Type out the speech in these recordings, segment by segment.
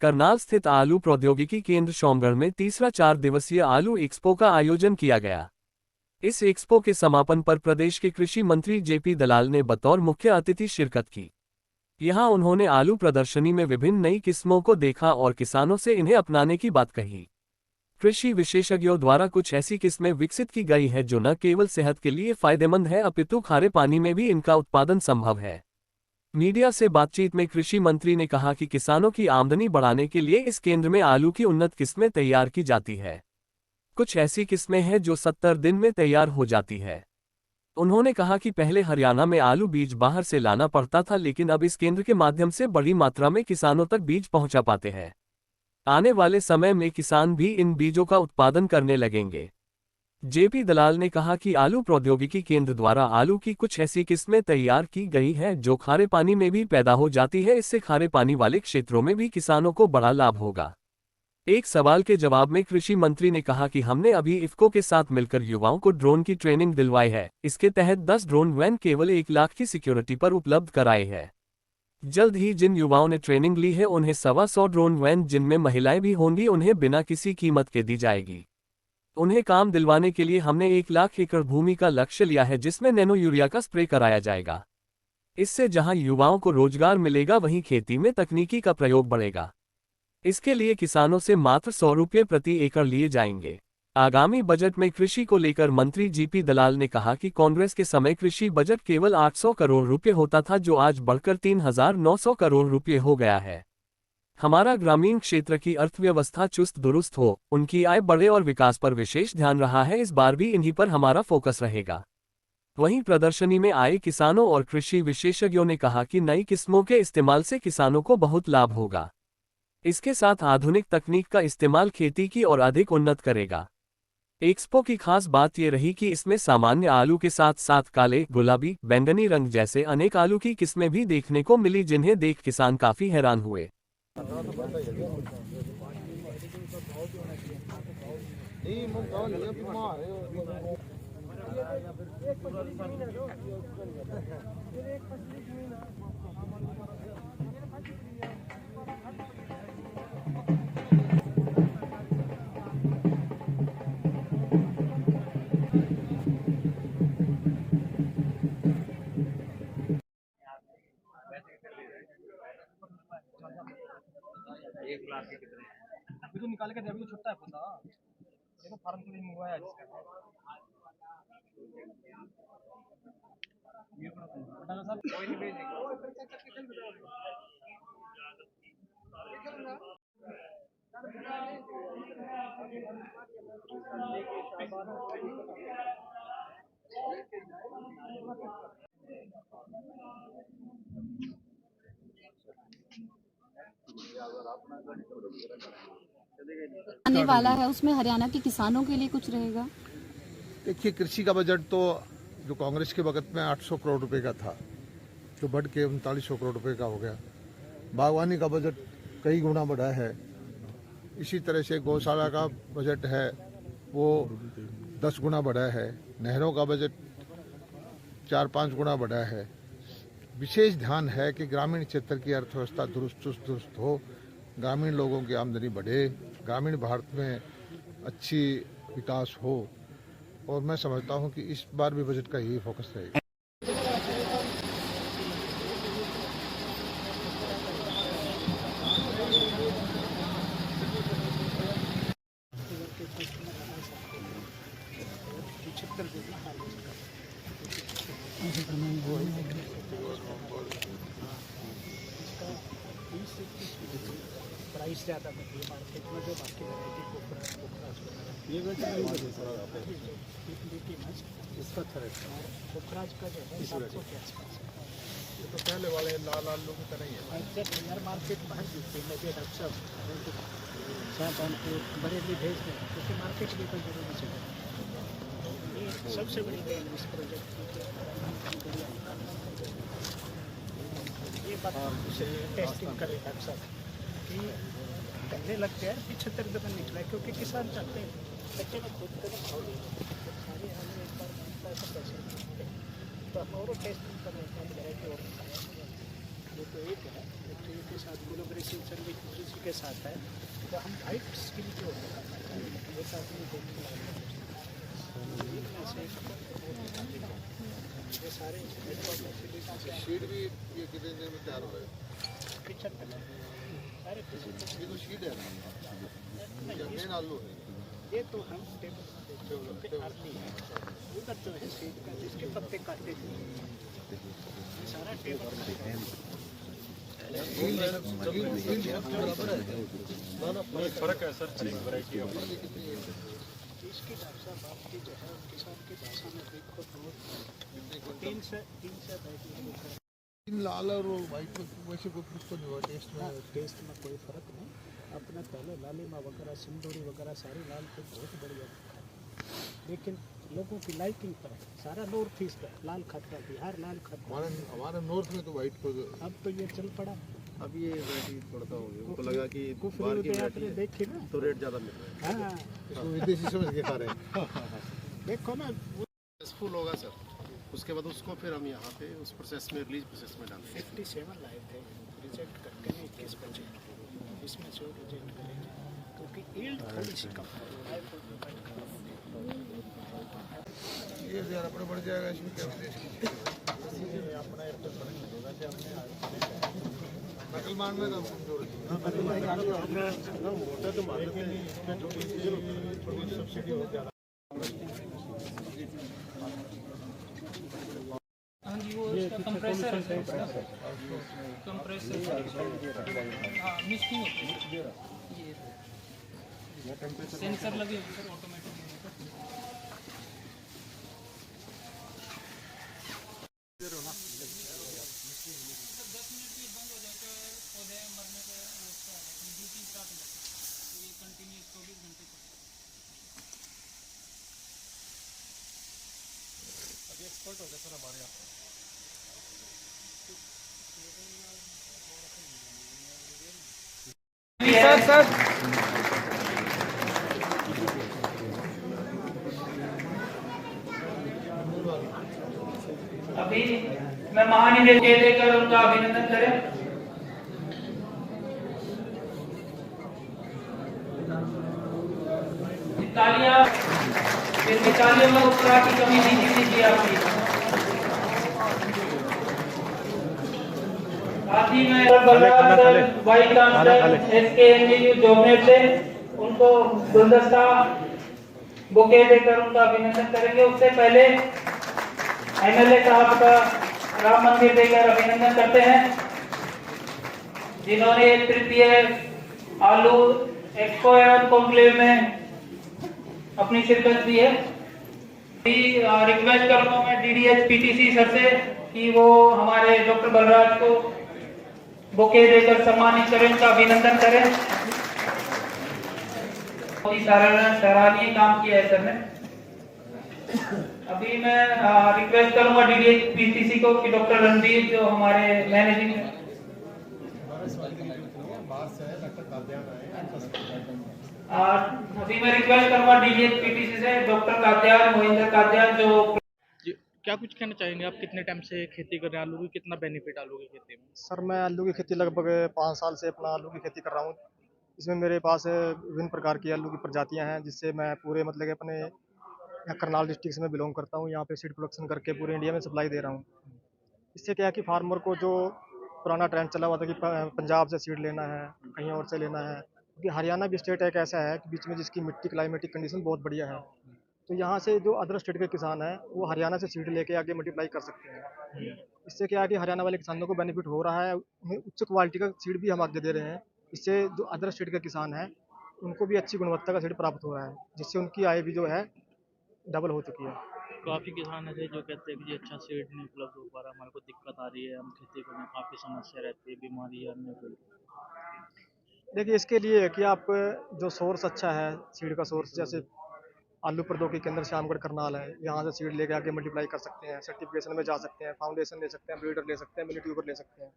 करनाल स्थित आलू प्रौद्योगिकी केंद्र सोमगढ़ में तीसरा 4 दिवसीय आलू एक्सपो का आयोजन किया गया। इस एक्सपो के समापन पर प्रदेश के कृषि मंत्री जेपी दलाल ने बतौर मुख्य अतिथि शिरकत की। यहां उन्होंने आलू प्रदर्शनी में विभिन्न नई किस्मों को देखा और किसानों से इन्हें अपनाने की बात कही। कृषि विशेषज्ञों द्वारा कुछ ऐसी किस्में विकसित की गई हैं जो न केवल सेहत के लिए फायदेमंद है अपितु खारे पानी में भी इनका उत्पादन संभव है। मीडिया से बातचीत में कृषि मंत्री ने कहा कि किसानों की आमदनी बढ़ाने के लिए इस केंद्र में आलू की उन्नत किस्में तैयार की जाती है। कुछ ऐसी किस्में हैं जो 70 दिन में तैयार हो जाती है। उन्होंने कहा कि पहले हरियाणा में आलू बीज बाहर से लाना पड़ता था, लेकिन अब इस केंद्र के माध्यम से बड़ी मात्रा में किसानों तक बीज पहुंचा पाते हैं। आने वाले समय में किसान भी इन बीजों का उत्पादन करने लगेंगे। जेपी दलाल ने कहा कि आलू प्रौद्योगिकी केंद्र द्वारा आलू की कुछ ऐसी किस्में तैयार की गई हैं जो खारे पानी में भी पैदा हो जाती है। इससे खारे पानी वाले क्षेत्रों में भी किसानों को बड़ा लाभ होगा। एक सवाल के जवाब में कृषि मंत्री ने कहा कि हमने अभी इफ्को के साथ मिलकर युवाओं को ड्रोन की ट्रेनिंग दिलवाई है। इसके तहत 10 ड्रोन वैन केवल 1 लाख की सिक्योरिटी पर उपलब्ध कराए हैं। जल्द ही जिन युवाओं ने ट्रेनिंग ली है उन्हें 125 ड्रोन वैन, जिनमें महिलाएं भी होंगी, उन्हें बिना किसी कीमत के दी जाएगी। उन्हें काम दिलवाने के लिए हमने 1 लाख एकड़ भूमि का लक्ष्य लिया है, जिसमें नैनो यूरिया का स्प्रे कराया जाएगा। इससे जहां युवाओं को रोजगार मिलेगा वहीं खेती में तकनीकी का प्रयोग बढ़ेगा। इसके लिए किसानों से मात्र 100 रुपये प्रति एकड़ लिए जाएंगे। आगामी बजट में कृषि को लेकर मंत्री जेपी दलाल ने कहा कि कांग्रेस के समय कृषि बजट केवल 800 करोड़ रुपये होता था, जो आज बढ़कर 3900 करोड़ रुपये हो गया है। हमारा ग्रामीण क्षेत्र की अर्थव्यवस्था चुस्त दुरुस्त हो, उनकी आय बढ़े और विकास पर विशेष ध्यान रहा है। इस बार भी इन्हीं पर हमारा फोकस रहेगा। वहीं प्रदर्शनी में आए किसानों और कृषि विशेषज्ञों ने कहा कि नई किस्मों के इस्तेमाल से किसानों को बहुत लाभ होगा। इसके साथ आधुनिक तकनीक का इस्तेमाल खेती की और अधिक उन्नत करेगा। एक्सपो की खास बात यह रही कि इसमें सामान्य आलू के साथ साथ काले, गुलाबी, बैंगनी रंग जैसे अनेक आलू की किस्में भी देखने को मिली, जिन्हें देख किसान काफी हैरान हुए। एक लाख के कितने अभी तो निकाल के दे, अभी तो छुट्टा है बंदा। देखो फार्म के लिए मंगवाया है जिसका ये बड़ा साहब कोई नहीं भेजेगा। आने वाला है उसमें हरियाणा के किसानों के लिए कुछ रहेगा? देखिए, कृषि का बजट तो जो कांग्रेस के वक्त में 800 करोड़ रुपए का था, जो बढ़ के 3900 करोड़ रुपए का हो गया। बागवानी का बजट कई गुना बढ़ा है। इसी तरह से गौशाला का बजट है वो 10 गुना बढ़ा है। नहरों का बजट 4-5 गुना बढ़ा है। विशेष ध्यान है कि ग्रामीण क्षेत्र की अर्थव्यवस्था दुरुस्त हो, ग्रामीण लोगों की आमदनी बढ़े, ग्रामीण भारत में अच्छी विकास हो। और मैं समझता हूं कि इस बार भी बजट का यही फोकस रहेगा। प्राइस ज़्यादा है मार्केट में, जो बाकी वैरायटी इसका पोखराज का जो है 700 के आसपास है। ये तो पहले वाले लाल आलू की तरह ही है। यार मार्केट में यूपी में भी डॉक्टर साहब बरेली भेज दें, क्योंकि मार्केट की कोई जरूरत नहीं है। ये सबसे बड़ी देन इस प्रोजेक्ट की। ये बात टेस्टिंग करें डॉक्टर साहब कि पहले लगते हैं 75 रुपये निकला, क्योंकि किसान चाहते हैं बच्चे में खुद कदम भाव नहीं सारे हमें एक बार पैसा तो हम और टेस्टिंग कर लेते हैं, वैरायटी और वो तो एक है, फैक्ट्री के साथ कोलोब्रेशन सर्विस किसी के साथ है, तो हम हाइट स्किल के ऊपर करना है, एक आदमी देखने ये सारे शीट भी ये कितने दिन में तैयार हो गए? 75 सारे किसी ये तो शीट है या मेन आलू है? ये तो हम टेबल पे आती है, उधर जो है सीट का जिसके पत्ते काटे थे, ये सारा टेबल फर्क है सर, वैरायटी ऑफ इसकी डॉक्टर साहब आपकी जो है किसान की भाषा में देखो तो 3 से इन लाल और वाइट में वैसे कोई फर्क तो नहीं हुआ टेस्ट में? टेस्ट में कोई फर्क नहीं, अपने पहले लालिमा वगैरह सिंदूरी वगैरह सारी लाल पे बहुत बढ़िया है, लेकिन लोगों की लाइकिंग पर है, सारा नॉर्थ ईस्ट है लाल खाता, बिहार लाल खाता, हमारे नॉर्थ में तो वाइट को अब तो ये चल पड़ा। अब ये वैरायटी थोड़ा सा हो गया, उनको लगा कि कुफरी बाहर की उदय वैरायटी आपने देखी ना, तो रेट ज़्यादा मिल रहा है। हाँ इसको विदेशी समझ के खा रहे हैं। देखो ना सक्सेसफुल होगा सर, उसके बाद उसको फिर हम यहाँ पे उस प्रोसेस में रिलीज प्रोसेस में डालेंगे। 57 लाए थे, रिजेक्ट करके 21 बचे, इसमें से रिजेक्ट करेंगे क्योंकि यील्ड थोड़ी सी कम है, 5% कम है। ये ज़्यादा बढ़ जाएगा इसमें क्या विदेश की अपना नकल मारने का कमजोर सब्सिडी हो जाएगा। हाँ जी, वो उसका कंप्रेसर है, कंप्रेसर हाँ मिक्सिंग होती है, ये सेंसर लगे हुए सर ऑटोमेटिक। एक्सपर्ट हो गया सर हमारे यहाँ। सर अभी मैं महानिदेशक देकर उनका अभिनंदन करें। तालियों में उत्साह की कमी नहीं दीजिए आपकी। साथ ही में वाइस चांसलर SKNDU जोबनेट से उनको गुलदस्ता बुके देकर उनका अभिनंदन करेंगे। उससे पहले MLA साहब का राम मंदिर देकर अभिनंदन करते हैं, जिन्होंने तृतीय आलू एक्सपो एवं कॉन्क्लेव में अपनी शिरकत दी है। रिक्वेस्ट करूंगा मैं DDH PTC सर से कि वो हमारे डॉक्टर बलराज को बुके देकर सम्मानित करें, उनका अभिनंदन करें। बहुत सराहनीय काम किया है सर ने। अभी मैं रिक्वेस्ट करूंगा DDH PTC को कि डॉक्टर रणदीप जो हमारे मैनेजिंग अभी मैं रिक्वेस्ट करूंगा DDH PTC से डॉक्टर कात्याल मोहिंदर कात्याल जो क्या कुछ कहना चाहेंगे आप? कितने टाइम से खेती कर रहे हैं आलू की? कितना बेनिफिट आलू की खेती में? सर मैं आलू की खेती लगभग 5 साल से अपना आलू की खेती कर रहा हूँ। इसमें मेरे पास विभिन्न प्रकार की आलू की प्रजातियाँ हैं, जिससे मैं पूरे मतलब कि अपने यहाँ करनाल डिस्ट्रिक्ट से मैं बिलोंग करता हूँ। यहाँ पे सीड प्रोडक्शन करके पूरे इंडिया में सप्लाई दे रहा हूँ। इससे क्या है कि फार्मर को जो पुराना ट्रेंड चला हुआ था कि पंजाब से सीड लेना है, कहीं और से लेना है, क्योंकि हरियाणा भी स्टेट एक ऐसा है कि बीच में जिसकी मिट्टी क्लाइमेटिक कंडीशन बहुत बढ़िया है, तो यहाँ से जो अदर स्टेट के किसान हैं वो हरियाणा से सीड लेके आगे मल्टीप्लाई कर सकते हैं। इससे क्या है कि हरियाणा वाले किसानों को बेनिफिट हो रहा है, उन्हें उच्च क्वालिटी का सीड भी हम आगे दे रहे हैं। इससे जो अदर स्टेट के किसान हैं उनको भी अच्छी गुणवत्ता का सीड प्राप्त हो रहा है, जिससे उनकी आय भी जो है डबल हो चुकी है। काफ़ी किसान ऐसे जो कहते हैं कि अच्छा सीड नहीं उपलब्ध हो पा रहा, हमारे को दिक्कत आ रही है, हम खेती करने में काफ़ी समस्या रहती है, बीमारी अन्य कोई। देखिए इसके लिए है कि आप जो सोर्स अच्छा है सीड का सोर्स, जैसे आलू प्रौद्योगिकी केंद्र श्यामगढ़ करनाल है, यहाँ से सीड लेके आगे मल्टीप्लाई कर सकते हैं, सर्टिफिकेशन में जा सकते हैं, फाउंडेशन ले सकते हैं, ब्रीडर ले सकते हैं, मिनी ट्यूबर ले सकते हैं।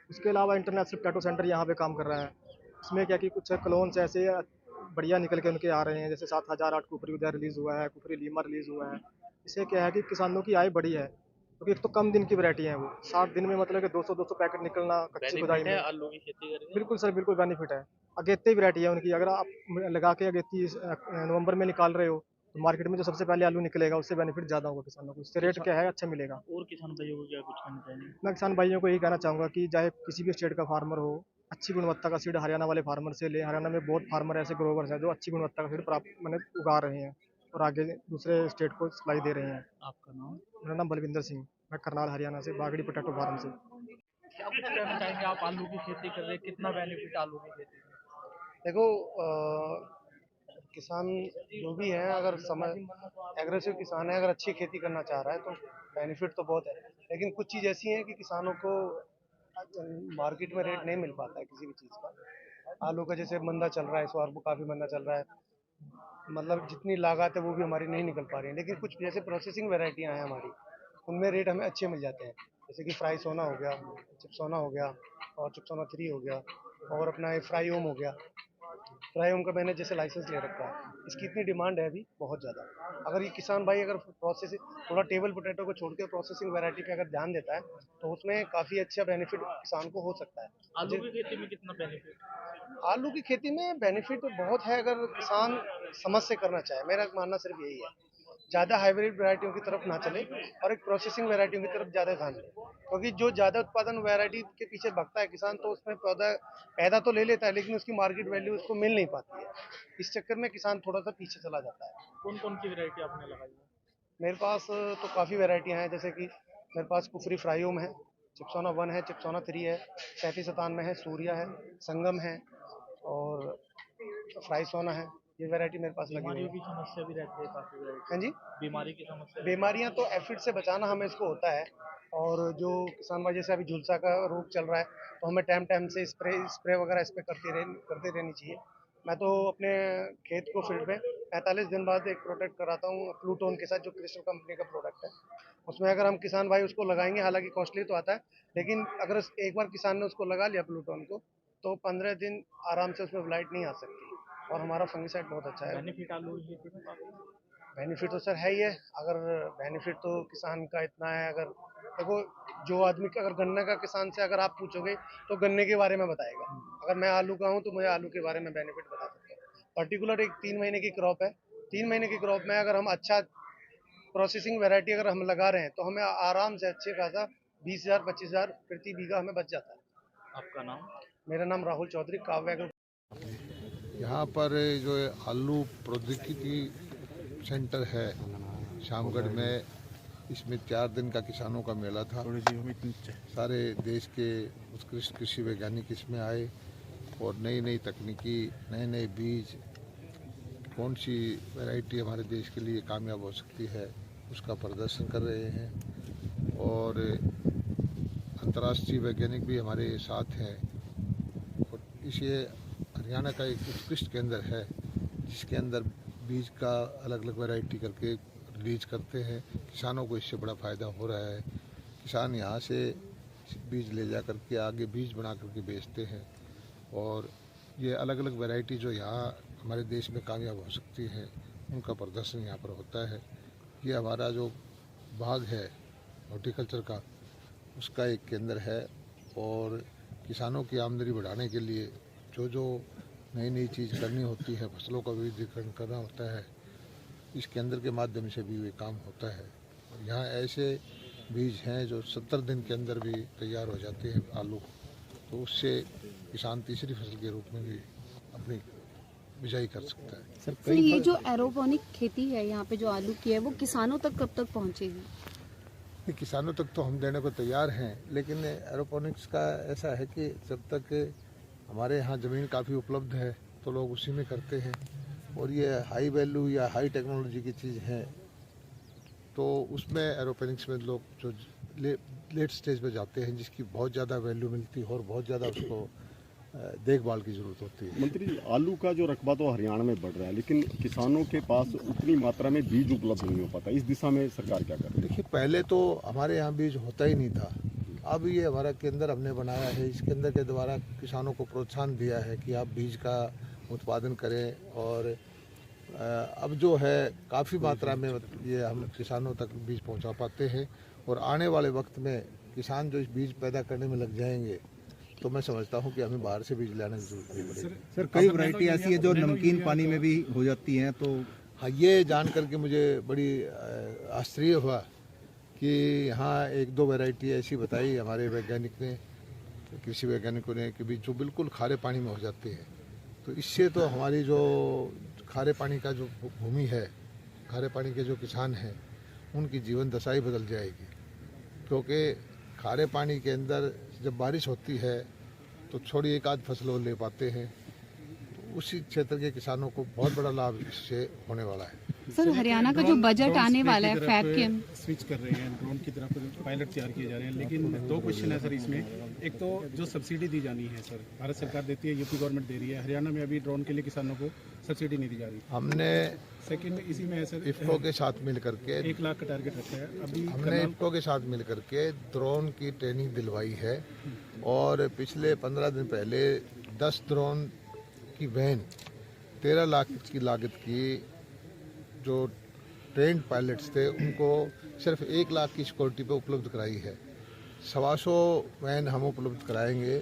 उसके अलावा इंटरनेशनल पोटैटो सेंटर यहाँ पे काम कर रहा है। इसमें क्या कि कुछ क्लोन्स ऐसे बढ़िया निकल के उनके आ रहे हैं, जैसे 7008 कुफरी उदय रिलीज़ हुआ है, कुफरी लीमा रिलीज़ हुआ है। इससे क्या है कि किसानों की आय बढ़ी है। क्योंकि एक तो कम दिन की वैरायटी है वो, 60 दिन में मतलब कि 200 पैकेट निकलना कच्ची खुदाई बेनिफिट है में। आलू की खेती करके? बिल्कुल सर, बिल्कुल बेनिफिट है। अगेती वैरायटी है उनकी, अगर आप लगा के अगेती नवंबर में निकाल रहे हो तो मार्केट में जो सबसे पहले आलू निकलेगा उससे बेनिफिट ज़्यादा होगा किसानों को, उससे रेट क्या है अच्छा मिलेगा। और किसान भाइयों को क्या कुछ कहना चाहेंगे? मैं किसान भाइयों को यही कहना चाहूँगा कि चाहे किसी भी स्टेट का फार्मर हो, अच्छी गुणवत्ता का सीड हरियाणा वाले फार्मर से ले। हरियाणा में बहुत फार्मर ऐसे ग्रोवर्स हैं जो अच्छी गुणवत्ता का सीड प्राप्त मैंने उगा रहे हैं और आगे दूसरे स्टेट को सप्लाई दे रहे हैं। आपका नाम? मेरा नाम बलविंदर सिंह, मैं करनाल हरियाणा से, बागड़ी पोटैटो फार्म से। क्या कुछ कहना चाहेंगे? आप आलू की खेती कर रहे हैं, कितना बेनिफिट आलू की खेती में? देखो किसान जो भी है, अगर समय एग्रेसिव किसान है, अगर अच्छी खेती करना चाह रहा है तो बेनिफिट तो बहुत है। लेकिन कुछ चीज़ ऐसी हैं कि किसानों को मार्केट में रेट नहीं मिल पाता है किसी भी चीज़ का। आलू का जैसे मंदा चल रहा है, इस बार वो काफ़ी मंदा चल रहा है, मतलब जितनी लागत है वो भी हमारी नहीं निकल पा रही है। लेकिन कुछ जैसे प्रोसेसिंग वेराइटियाँ हैं हमारी, उनमें रेट हमें अच्छे मिल जाते हैं। जैसे कि फ्राई सोना हो गया, चिप सोना हो गया, और चिप सोना 3 हो गया, और अपना ये फ्राई ओम हो गया। फ्राई ओम का मैंने जैसे लाइसेंस ले रखा है, इसकी इतनी डिमांड है अभी बहुत ज़्यादा। अगर ये किसान भाई अगर प्रोसेसिंग थोड़ा टेबल पोटैटो को छोड़ के प्रोसेसिंग वैरायटी पे अगर ध्यान देता है तो उसमें काफ़ी अच्छा बेनिफिट किसान को हो सकता है। आलू की खेती में कितना बेनिफिट? आलू की खेती में बेनिफिट तो बहुत है अगर किसान समझ से करना चाहे। मेरा मानना सिर्फ यही है, ज़्यादा हाइब्रिड वैरायटियों की तरफ ना चले और एक प्रोसेसिंग वैरायटियों की तरफ ज़्यादा ध्यान दें, क्योंकि जो ज़्यादा उत्पादन वैरायटी के पीछे भगता है किसान तो उसमें पैदा तो ले लेता है लेकिन उसकी मार्केट वैल्यू उसको मिल नहीं पाती है। इस चक्कर में किसान थोड़ा सा पीछे चला जाता है। कौन कौन सी वैरायटी आपने लगाई है? मेरे पास तो काफ़ी वैरायटियाँ हैं, जैसे कि मेरे पास कुफरी फ्राइयोम है, चिप्सोना 1 है, चिप्सोना 3 है, 3797 है, सूर्या है, संगम है, और फ्राई सोना है। ये वैरायटी मेरे पास लगी हुई बीमारियों है। की समस्या भी रहती है काफी वैरायटी? हाँ जी, बीमारी की समस्या? बीमारियां तो एफिड से बचाना हमें इसको होता है, और जो किसान भाई जैसे अभी झुलसा का रोग चल रहा है तो हमें टाइम टाइम से स्प्रे वगैरह इस पर करते रहनी चाहिए। मैं तो अपने खेत को फील्ड में 45 दिन बाद एक प्रोडक्ट कराता हूँ प्लूटोन के साथ, जो क्रिस्टल कंपनी का प्रोडक्ट है। उसमें अगर हम किसान भाई उसको लगाएंगे, हालांकि कॉस्टली तो आता है, लेकिन अगर एक बार किसान ने उसको लगा लिया प्लूटोन को तो 15 दिन आराम से उसमें ब्लाइट नहीं आ सकती, और हमारा फंगिसाइड बहुत अच्छा है। बेनिफिट आलू की खेती में काफी? बेनिफिट तो सर है ही है। अगर बेनिफिट तो किसान का इतना है, अगर देखो जो आदमी अगर गन्ने का किसान से अगर आप पूछोगे तो गन्ने के बारे में बताएगा, अगर मैं आलू का हूँ तो मुझे आलू के बारे में बेनिफिट बता सकता हूँ। पर्टिकुलर एक 3 महीने की क्रॉप है, 3 महीने की क्रॉप में अगर हम अच्छा प्रोसेसिंग वैरायटी अगर हम लगा रहे हैं तो हमें आराम से अच्छे खासा 20,000 25,000 प्रति बीघा हमें बच जाता है। आपका नाम? मेरा नाम राहुल चौधरी, काव्या ग्रुप। यहाँ पर जो आलू प्रौद्योगिकी सेंटर है शामगढ़ में, इसमें 4 दिन का किसानों का मेला था। सारे देश के उत्कृष्ट कृषि वैज्ञानिक इसमें आए और नई नई तकनीकी, नए नए बीज, कौन सी वैरायटी हमारे देश के लिए कामयाब हो सकती है उसका प्रदर्शन कर रहे हैं। और अंतर्राष्ट्रीय वैज्ञानिक भी हमारे साथ हैं। और इसे हरियाणा का एक उत्कृष्ट केंद्र है जिसके अंदर बीज का अलग अलग वैरायटी करके रिलीज करते हैं। किसानों को इससे बड़ा फ़ायदा हो रहा है। किसान यहाँ से बीज ले जा करके आगे बीज बना करके बेचते हैं, और ये अलग अलग वैरायटी जो यहाँ हमारे देश में कामयाब हो सकती हैं उनका प्रदर्शन यहाँ पर होता है। ये हमारा जो बाग है हॉर्टिकल्चर का, उसका एक केंद्र है, और किसानों की आमदनी बढ़ाने के लिए जो जो नई नई चीज़ करनी होती है, फसलों का विविधीकरण करना होता है, इस केंद्र के माध्यम से भी ये काम होता है। और यहाँ ऐसे बीज हैं जो 70 दिन के अंदर भी तैयार हो जाते हैं आलू, तो उससे किसान तीसरी फसल के रूप में भी अपनी बिजाई कर सकता है। सर ये जो एरोपोनिक खेती है यहाँ पे जो आलू की है वो किसानों तक कब तक पहुँचेगी? किसानों तक तो हम देने को तैयार हैं, लेकिन एरोपोनिक्स का ऐसा है कि जब तक हमारे यहाँ ज़मीन काफ़ी उपलब्ध है तो लोग उसी में करते हैं, और ये हाई वैल्यू या हाई टेक्नोलॉजी की चीज़ है तो उसमें एरोपोनिक्स में लोग जो लेट स्टेज पे जाते हैं जिसकी बहुत ज़्यादा वैल्यू मिलती है और बहुत ज़्यादा उसको देखभाल की ज़रूरत होती है। मंत्री जी, आलू का जो रकबा तो हरियाणा में बढ़ रहा है, लेकिन किसानों के पास उतनी मात्रा में बीज उपलब्ध नहीं हो पाता, इस दिशा में सरकार क्या कर रही है? देखिए, पहले तो हमारे यहाँ बीज होता ही नहीं था। अब ये हमारा केंद्र हमने बनाया है, इस केंद्र के द्वारा किसानों को प्रोत्साहन दिया है कि आप बीज का उत्पादन करें, और अब जो है काफ़ी मात्रा में ये हम किसानों तक बीज पहुंचा पाते हैं, और आने वाले वक्त में किसान जो इस बीज पैदा करने में लग जाएंगे तो मैं समझता हूँ कि हमें बाहर से बीज लाने की जरूरत नहीं पड़ेगी। सर कई वैरायटी ऐसी है जो नमकीन पानी में भी हो जाती हैं, तो हाँ, ये जान करके मुझे बड़ी आश्चर्य हुआ कि यहाँ एक दो वैरायटी ऐसी बताई हमारे वैज्ञानिक ने, कृषि वैज्ञानिकों ने, कि भी जो बिल्कुल खारे पानी में हो जाती है। तो इससे तो हमारी जो खारे पानी का जो भूमि है, खारे पानी के जो किसान हैं, उनकी जीवन दशा ही बदल जाएगी, क्योंकि खारे पानी के अंदर जब बारिश होती है तो थोड़ी एक आध फसल वो ले पाते हैं। उसी क्षेत्र के किसानों को बहुत बड़ा लाभ इससे होने वाला है। सर हरियाणा का जो बजट आने वाला है फैब के स्विच कर रहे हैं, ड्रोन की तरफ पायलट तैयार किए जा रहे हैं, लेकिन दो क्वेश्चन है सर इसमें। एक तो जो सब्सिडी दी जानी है सर, भारत सरकार देती है, यूपी गवर्नमेंट दे रही है, हरियाणा में अभी ड्रोन के लिए किसानों को सब्सिडी नहीं दी जा रही। हमने सेकंड इसी में है सर, इफ्को के साथ मिल करके 1 लाख का टारगेट रखा है अभी। हमने इफ्को के साथ मिल करके ड्रोन की ट्रेनिंग दिलवाई है और पिछले 15 दिन पहले 10 ड्रोन की वैन 13 लाख की लागत की जो ट्रेंड पायलट्स थे उनको सिर्फ 1 लाख की सिक्योरिटी पे उपलब्ध कराई है। 125 वैन हम उपलब्ध कराएंगे।